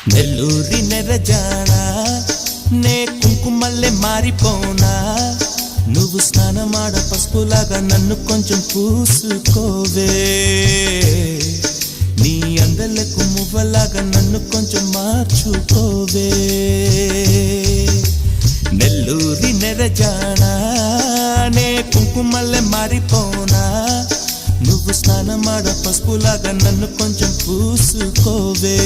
నెల్లూరి నెరజానా నే కుంకుమల్లే మారిపోనా నువ్వు స్నానమాడ పసుపులాగా నన్ను కొంచెం పూసుకోవే నీ అందలకు మువ్వలాగా నన్ను కొంచెం మార్చుకోవే నెల్లూరి నెరజానా నే కుంకుమల్లే మారిపోనా నువ్వు స్నానమాడ పసుపులాగా నన్ను కొంచెం పూసుకోవే